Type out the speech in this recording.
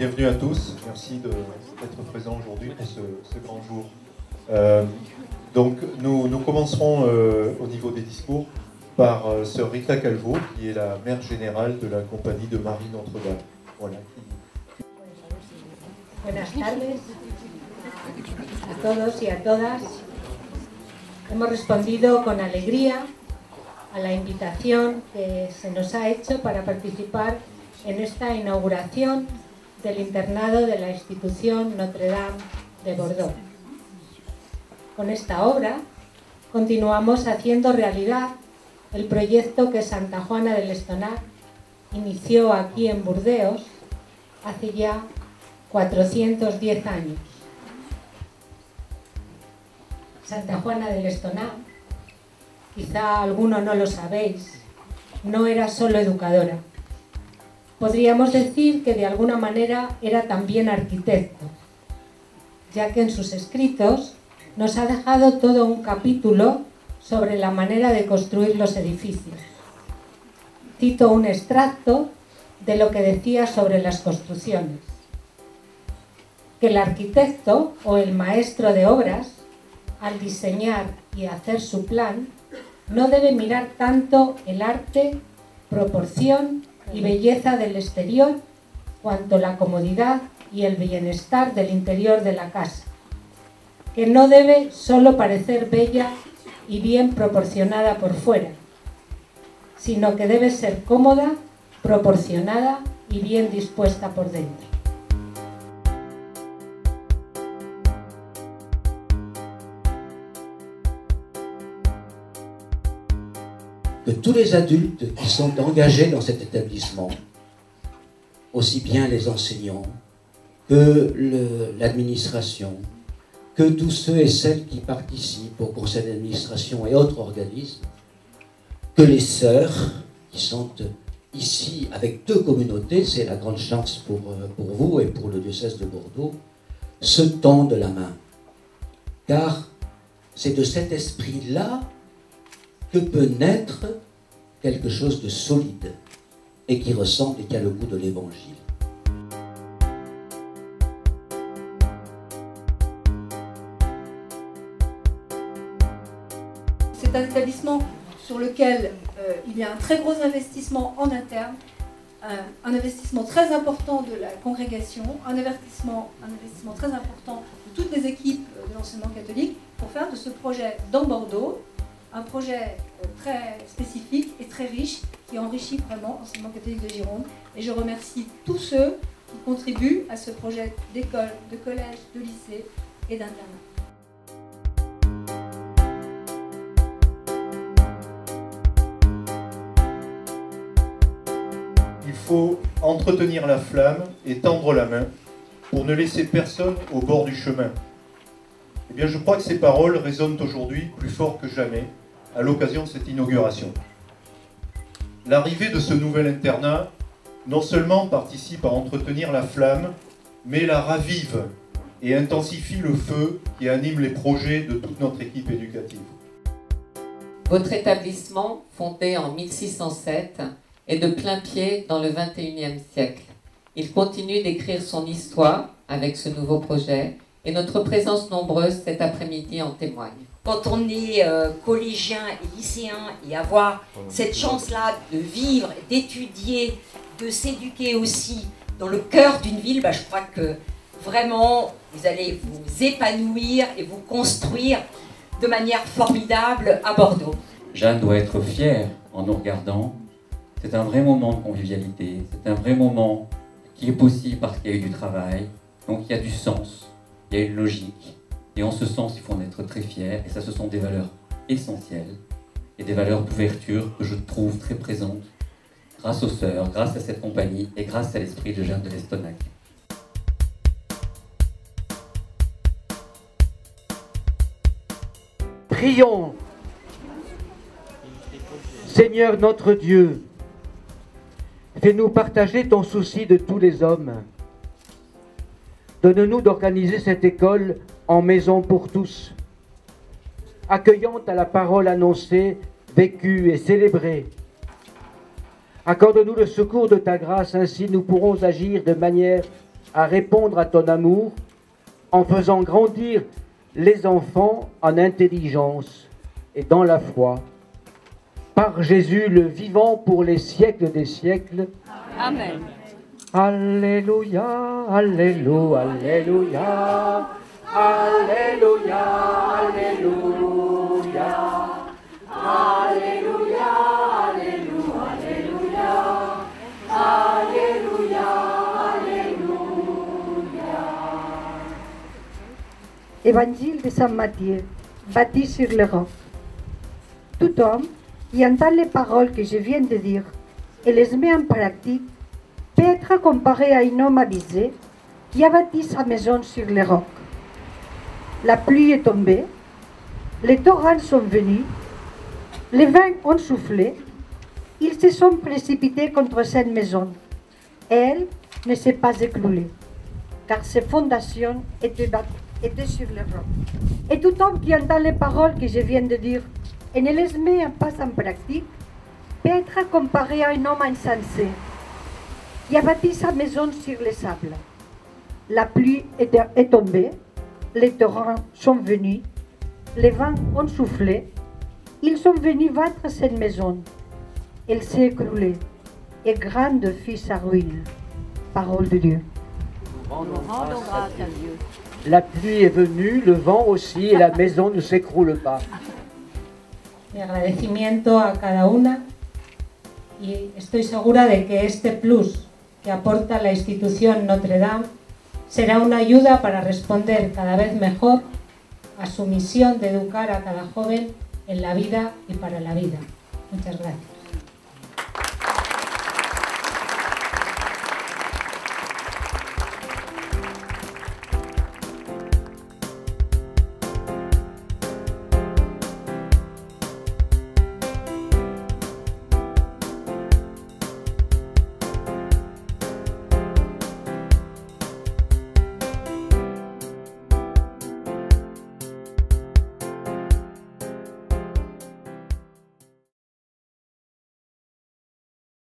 Bienvenue à tous, merci d'être présents aujourd'hui pour ce grand jour. Donc nous commencerons au niveau des discours par sœur Rita Calvo, qui est la mère générale de la compagnie de Marie Notre-Dame. Voilà. Buenas tardes a todos y a todas. Hemos respondido con alegría a la invitación que se nos ha hecho para participar en esta inauguración del internado de la institución Notre-Dame de Bordeaux. Con esta obra continuamos haciendo realidad el proyecto que Santa Juana de Lestonnac inició aquí en Burdeos hace ya 410 años. Santa Juana de Lestonnac, quizá alguno no lo sabéis, no era solo educadora. Podríamos decir que de alguna manera era también arquitecto, ya que en sus escritos nos ha dejado todo un capítulo sobre la manera de construir los edificios. Cito un extracto de lo que decía sobre las construcciones: que el arquitecto o el maestro de obras, al diseñar y hacer su plan, no debe mirar tanto el arte, proporción y belleza del exterior, cuanto la comodidad y el bienestar del interior de la casa, que no debe solo parecer bella y bien proporcionada por fuera, sino que debe ser cómoda, proporcionada y bien dispuesta por dentro. Que tous les adultes qui sont engagés dans cet établissement, aussi bien les enseignants que l'administration, que tous ceux et celles qui participent au conseil d'administration et autres organismes, que les sœurs qui sont ici avec deux communautés, c'est la grande chance pour vous et pour le diocèse de Bordeaux, se tendent la main. Car c'est de cet esprit-là que peut naître quelque chose de solide et qui ressemble et qui a le goût de l'Évangile. C'est un établissement sur lequel il y a un très gros investissement en interne, un investissement très important de la congrégation, un investissement très important de toutes les équipes de l'enseignement catholique pour faire de ce projet dans Bordeaux un projet très spécifique et très riche qui enrichit vraiment l'enseignement catholique de Gironde. Et je remercie tous ceux qui contribuent à ce projet d'école, de collège, de lycée et d'internat. Il faut entretenir la flamme et tendre la main pour ne laisser personne au bord du chemin. Eh bien, je crois que ces paroles résonnent aujourd'hui plus fort que jamais à l'occasion de cette inauguration. L'arrivée de ce nouvel internat non seulement participe à entretenir la flamme, mais la ravive et intensifie le feu qui anime les projets de toute notre équipe éducative. Votre établissement, fondé en 1607, est de plein pied dans le XXIe siècle. Il continue d'écrire son histoire avec ce nouveau projet et notre présence nombreuse cet après-midi en témoigne. Quand on est collégien et lycéen et avoir cette chance-là de vivre, d'étudier, de s'éduquer aussi dans le cœur d'une ville, je crois que vraiment vous allez vous épanouir et vous construire de manière formidable à Bordeaux. Jeanne doit être fière en nous regardant. C'est un vrai moment de convivialité, c'est un vrai moment qui est possible parce qu'il y a eu du travail, donc il y a du sens, il y a une logique. Et en ce sens, il faut en être très fier. Et ça, ce sont des valeurs essentielles et des valeurs d'ouverture que je trouve très présentes grâce aux sœurs, grâce à cette compagnie et grâce à l'esprit de Jeanne de Lestonnac. Prions. Seigneur notre Dieu, fais-nous partager ton souci de tous les hommes. Donne-nous d'organiser cette école en maison pour tous, accueillante à la parole annoncée, vécue et célébrée. Accorde-nous le secours de ta grâce, ainsi nous pourrons agir de manière à répondre à ton amour en faisant grandir les enfants en intelligence et dans la foi. Par Jésus le vivant pour les siècles des siècles. Amen. Alléluia, Alléluia, Alléluia, Alléluia, Alléluia, Alléluia, Alléluia, Alléluia, Alléluia. Évangile de Saint Matthieu, bâti sur le roc. Tout homme qui entend les paroles que je viens de dire et les met en pratique peut être comparé à un homme avisé qui a bâti sa maison sur le roc. La pluie est tombée, les torrents sont venus, les vents ont soufflé, ils se sont précipités contre cette maison et elle ne s'est pas écroulée, car ses fondations étaient sur le roc. Et tout homme qui entend les paroles que je viens de dire et ne les met pas en pratique peut être comparé à un homme insensé qui a bâti sa maison sur les sables. La pluie est tombée, les torrents sont venus, les vents ont soufflé, ils sont venus battre cette maison. Elle s'est écroulée et grande fut sa ruine. Parole de Dieu. Rendons grâce à Dieu. La pluie est venue, le vent aussi, et la maison ne s'écroule pas. Mi agradecimiento a cada una y estoy segura de que este plus que aporta la institución Notre Dame será una ayuda para responder cada vez mejor a su misión de educar a cada joven en la vida y para la vida. Muchas gracias.